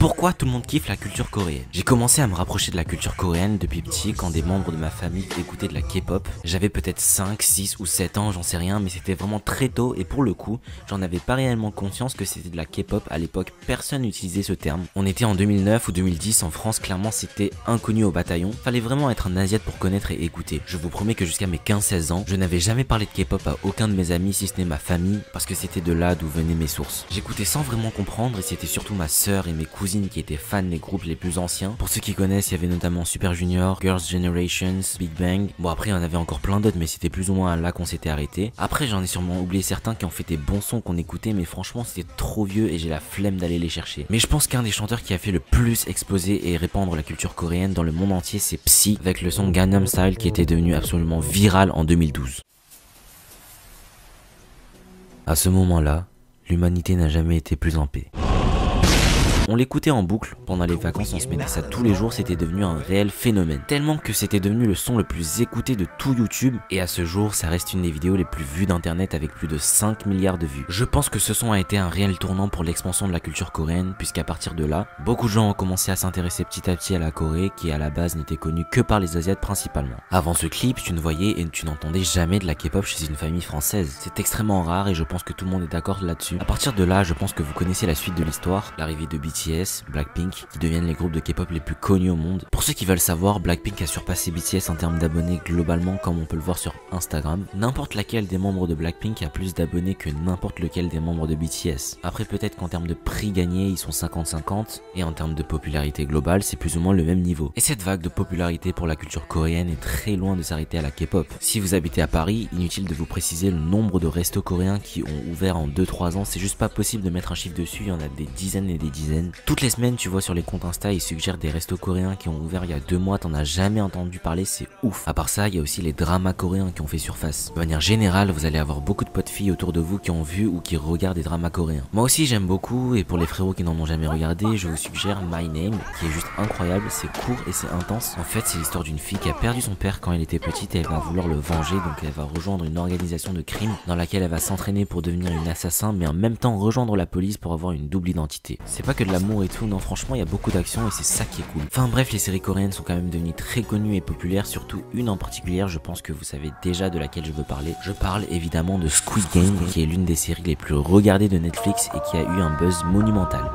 Pourquoi tout le monde kiffe la culture coréenne? J'ai commencé à me rapprocher de la culture coréenne depuis petit quand des membres de ma famille écoutaient de la K-pop. J'avais peut-être 5, 6 ou 7 ans, j'en sais rien, mais c'était vraiment très tôt et pour le coup, j'en avais pas réellement conscience que c'était de la K-pop. À l'époque, personne n'utilisait ce terme. On était en 2009 ou 2010 en France, clairement c'était inconnu au bataillon. Fallait vraiment être un asiate pour connaître et écouter. Je vous promets que jusqu'à mes 15-16 ans, je n'avais jamais parlé de K-pop à aucun de mes amis si ce n'est ma famille parce que c'était de là d'où venaient mes sources. J'écoutais sans vraiment comprendre et c'était surtout ma sœur et mes cousines qui étaient fans des groupes les plus anciens. Pour ceux qui connaissent, il y avait notamment Super Junior, Girls' Generations, Big Bang. Bon après il y en avait encore plein d'autres mais c'était plus ou moins là qu'on s'était arrêté. Après j'en ai sûrement oublié certains qui ont fait des bons sons qu'on écoutait mais franchement c'était trop vieux et j'ai la flemme d'aller les chercher. Mais je pense qu'un des chanteurs qui a fait le plus exploser et répandre la culture coréenne dans le monde entier c'est Psy avec le son Gangnam Style qui était devenu absolument viral en 2012. À ce moment-là, l'humanité n'a jamais été plus en paix. On l'écoutait en boucle, pendant les vacances on se mettait ça tous les jours, c'était devenu un réel phénomène. Tellement que c'était devenu le son le plus écouté de tout YouTube, et à ce jour ça reste une des vidéos les plus vues d'internet avec plus de 5 milliards de vues. Je pense que ce son a été un réel tournant pour l'expansion de la culture coréenne, puisqu'à partir de là, beaucoup de gens ont commencé à s'intéresser petit à petit à la Corée, qui à la base n'était connue que par les Asiates principalement. Avant ce clip, tu ne voyais et tu n'entendais jamais de la K-pop chez une famille française. C'est extrêmement rare et je pense que tout le monde est d'accord là-dessus. À partir de là, je pense que vous connaissez la suite de l'histoire, l'arrivée de BTS, Blackpink, qui deviennent les groupes de K-pop les plus connus au monde. Pour ceux qui veulent savoir, Blackpink a surpassé BTS en termes d'abonnés globalement comme on peut le voir sur Instagram. N'importe laquelle des membres de Blackpink a plus d'abonnés que n'importe lequel des membres de BTS. Après peut-être qu'en termes de prix gagnés, ils sont 50-50 et en termes de popularité globale, c'est plus ou moins le même niveau. Et cette vague de popularité pour la culture coréenne est très loin de s'arrêter à la K-pop. Si vous habitez à Paris, inutile de vous préciser le nombre de restos coréens qui ont ouvert en 2-3 ans, c'est juste pas possible de mettre un chiffre dessus, il y en a des dizaines et des dizaines. Toutes les semaines, tu vois sur les comptes Insta, ils suggèrent des restos coréens qui ont ouvert il y a 2 mois, t'en as jamais entendu parler, c'est ouf. À part ça, il y a aussi les dramas coréens qui ont fait surface. De manière générale, vous allez avoir beaucoup de potes filles autour de vous qui ont vu ou qui regardent des dramas coréens. Moi aussi j'aime beaucoup, et pour les frérots qui n'en ont jamais regardé, je vous suggère My Name, qui est juste incroyable, c'est court et c'est intense. En fait, c'est l'histoire d'une fille qui a perdu son père quand elle était petite et elle va vouloir le venger, donc elle va rejoindre une organisation de crime dans laquelle elle va s'entraîner pour devenir une assassin, mais en même temps rejoindre la police pour avoir une double identité. C'est pas que de l'amour et tout, non franchement il y a beaucoup d'action et c'est ça qui est cool. Enfin bref, les séries coréennes sont quand même devenues très connues et populaires, surtout une en particulier, je pense que vous savez déjà de laquelle je veux parler. Je parle évidemment de Squid Game, qui est l'une des séries les plus regardées de Netflix et qui a eu un buzz monumental.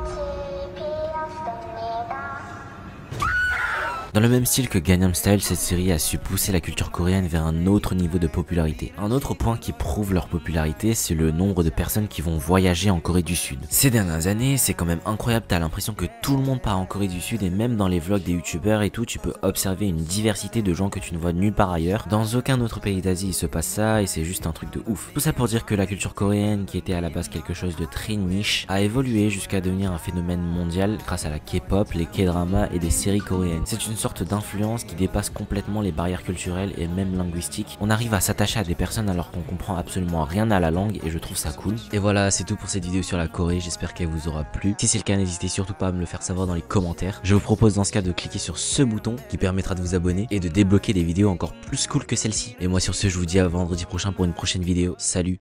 Dans le même style que Gangnam Style, cette série a su pousser la culture coréenne vers un autre niveau de popularité. Un autre point qui prouve leur popularité, c'est le nombre de personnes qui vont voyager en Corée du Sud. Ces dernières années, c'est quand même incroyable, t'as l'impression que tout le monde part en Corée du Sud et même dans les vlogs des youtubeurs et tout, tu peux observer une diversité de gens que tu ne vois nulle part ailleurs. Dans aucun autre pays d'Asie il se passe ça et c'est juste un truc de ouf. Tout ça pour dire que la culture coréenne, qui était à la base quelque chose de très niche, a évolué jusqu'à devenir un phénomène mondial grâce à la K-pop, les K-dramas et des séries coréennes. C'est une sorte d'influence qui dépasse complètement les barrières culturelles et même linguistiques. On arrive à s'attacher à des personnes alors qu'on comprend absolument rien à la langue et je trouve ça cool. Et voilà, c'est tout pour cette vidéo sur la Corée, j'espère qu'elle vous aura plu. Si c'est le cas, n'hésitez surtout pas à me le faire savoir dans les commentaires. Je vous propose dans ce cas de cliquer sur ce bouton qui permettra de vous abonner et de débloquer des vidéos encore plus cool que celle-ci. Et moi sur ce, je vous dis à vendredi prochain pour une prochaine vidéo. Salut!